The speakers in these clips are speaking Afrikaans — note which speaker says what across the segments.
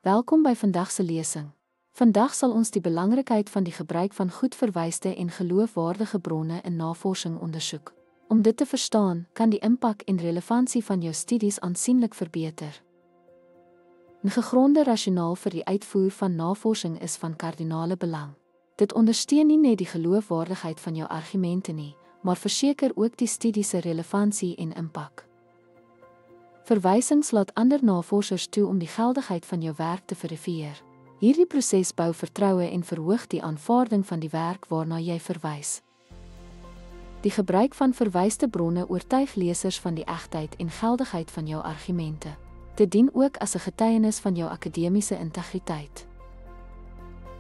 Speaker 1: Welkom by vandag se lesing. Vandag sal ons die belangrikheid van die gebruik van goed verwyste en geloofwaardige bronne in navorsing ondersoek. Om dit te verstaan, kan die impak en relevantie van jou studies aansienlik verbeter. 'n gegronde rasionaal vir die uitvoer van navorsing is van kardinale belang. Dit ondersteun nie net die geloofwaardigheid van jou argumente nie, maar verseker ook die studie se relevantie en impak. Verwysings laat ander navorsers toe om die geldigheid van jou werk te verifieer. Hierdie proses bou vertroue en verhoog die aanvaarding van die werk waarna jy verwys. Die gebruik van verwyste bronne oortuig lesers van die egtheid en geldigheid van jou argumente. Dit dien ook as 'n getuienis van jou akademiese integriteit.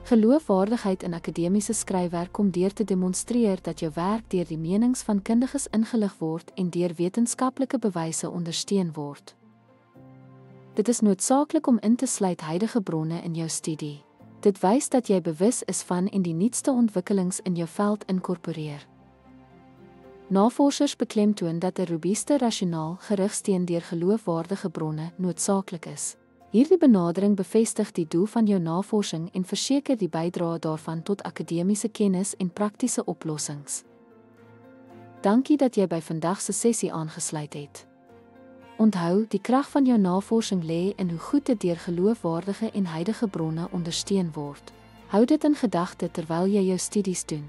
Speaker 1: Geloofwaardigheid in akademiese skryfwerk kom deur te demonstreer dat jou werk deur die menings van kundiges ingelig word en deur wetenskaplike bewyse ondersteun word. Dit is noodsaaklik om in te sluit huidige bronne in jou studie. Dit wys dat jy bewus is van en die nuutste ontwikkelings in jou veld inkorporeer. Navorsers beklemtoon dat 'n robuuste rasionaal gerugsteun deur geloofwaardige bronne noodsaaklik is. Hierdie benadering bevestig die doel van jou navorsing en verseker die bydrae daarvan tot akademiese kennis en praktiese oplossings. Dankie dat jy by vandag se sessie aangesluit het. Onthou, die krag van jou navorsing lê in hoe goed dit deur geloofwaardige en huidige bronne ondersteun word. Hou dit in gedagte terwyl jy jou studies doen.